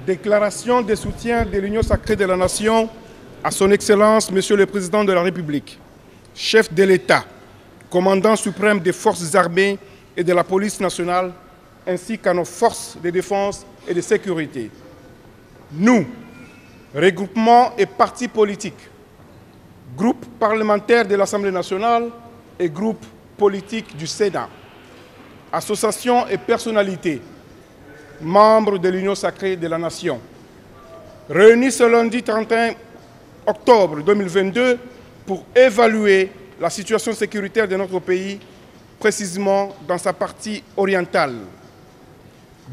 Déclaration de soutien de l'Union sacrée de la Nation à son Excellence, Monsieur le Président de la République, chef de l'État, commandant suprême des forces armées et de la police nationale, ainsi qu'à nos forces de défense et de sécurité. Nous, regroupement et partis politiques, groupe parlementaire de l'Assemblée nationale et groupe politique du Sénat, associations et personnalités, membres de l'Union sacrée de la Nation, réunis ce lundi 31 octobre 2022 pour évaluer la situation sécuritaire de notre pays, précisément dans sa partie orientale.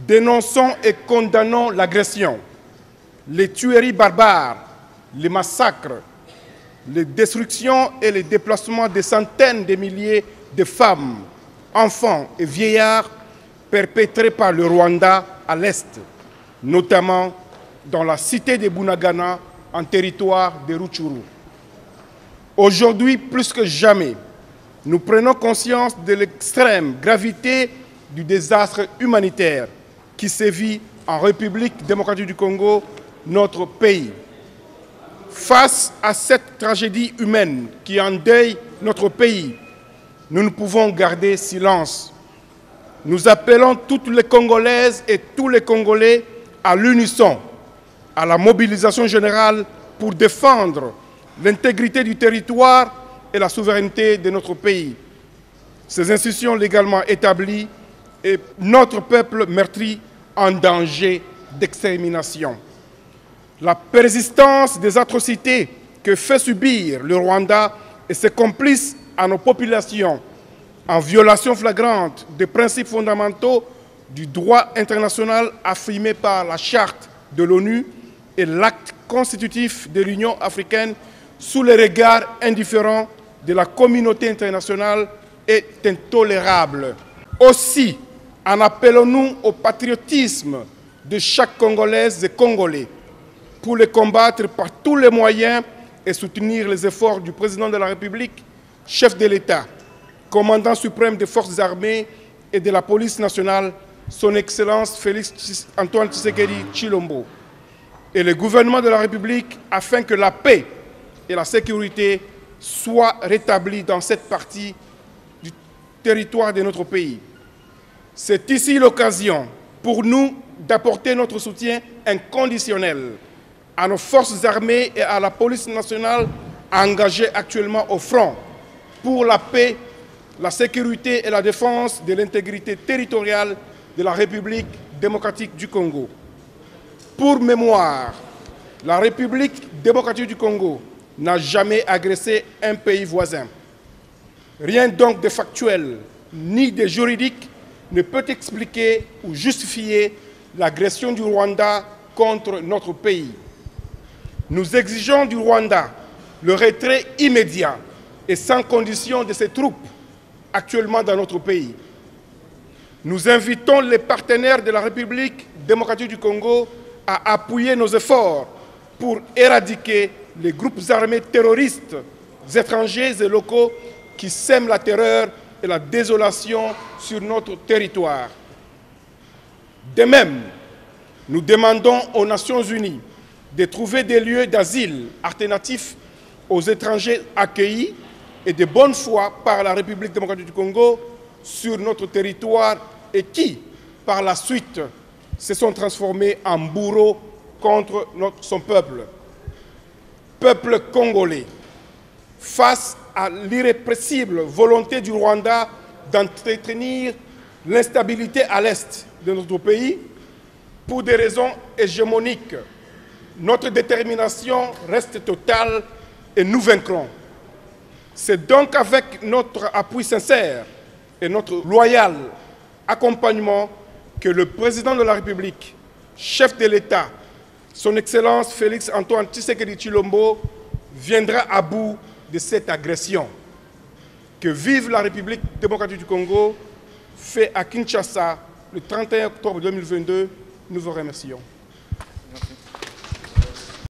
Dénonçons et condamnons l'agression, les tueries barbares, les massacres, les destructions et les déplacements de centaines de milliers de femmes, enfants et vieillards perpétrés par le Rwanda à l'Est, notamment dans la cité de Bunagana, en territoire de Rutshuru. Aujourd'hui, plus que jamais, nous prenons conscience de l'extrême gravité du désastre humanitaire qui sévit en République démocratique du Congo, notre pays. Face à cette tragédie humaine qui endeuille notre pays, nous ne pouvons garder silence. Nous appelons toutes les Congolaises et tous les Congolais à l'unisson, à la mobilisation générale pour défendre l'intégrité du territoire et la souveraineté de notre pays. Ces institutions légalement établies et notre peuple meurtri en danger d'extermination. La persistance des atrocités que fait subir le Rwanda et ses complices à nos populations, en violation flagrante des principes fondamentaux du droit international affirmé par la Charte de l'ONU et l'acte constitutif de l'Union africaine sous le regard indifférent de la communauté internationale est intolérable. Aussi, en appelons-nous au patriotisme de chaque Congolaise et Congolais pour les combattre par tous les moyens et soutenir les efforts du Président de la République, chef de l'État, commandant suprême des forces armées et de la police nationale, son Excellence Félix Antoine Tshisekedi Tshilombo, et le gouvernement de la République afin que la paix et la sécurité soient rétablies dans cette partie du territoire de notre pays. C'est ici l'occasion pour nous d'apporter notre soutien inconditionnel à nos forces armées et à la police nationale engagées actuellement au front pour la paix, la sécurité et la défense de l'intégrité territoriale de la République démocratique du Congo. Pour mémoire, la République démocratique du Congo n'a jamais agressé un pays voisin. Rien donc de factuel ni de juridique ne peut expliquer ou justifier l'agression du Rwanda contre notre pays. Nous exigeons du Rwanda le retrait immédiat et sans condition de ses troupes actuellement dans notre pays. Nous invitons les partenaires de la République démocratique du Congo à appuyer nos efforts pour éradiquer les groupes armés terroristes étrangers et locaux qui sèment la terreur et la désolation sur notre territoire. De même, nous demandons aux Nations unies de trouver des lieux d'asile alternatifs aux étrangers accueillis et de bonne foi par la République démocratique du Congo sur notre territoire et qui, par la suite, se sont transformés en bourreaux contre son peuple. Peuple congolais, face à l'irrépressible volonté du Rwanda d'entretenir l'instabilité à l'est de notre pays, pour des raisons hégémoniques, notre détermination reste totale et nous vaincrons. C'est donc avec notre appui sincère et notre loyal accompagnement que le Président de la République, chef de l'État, son Excellence Félix Antoine Tshisekedi Tshilombo, viendra à bout de cette agression. Que vive la République démocratique du Congo, fait à Kinshasa le 31 octobre 2022. Nous vous remercions.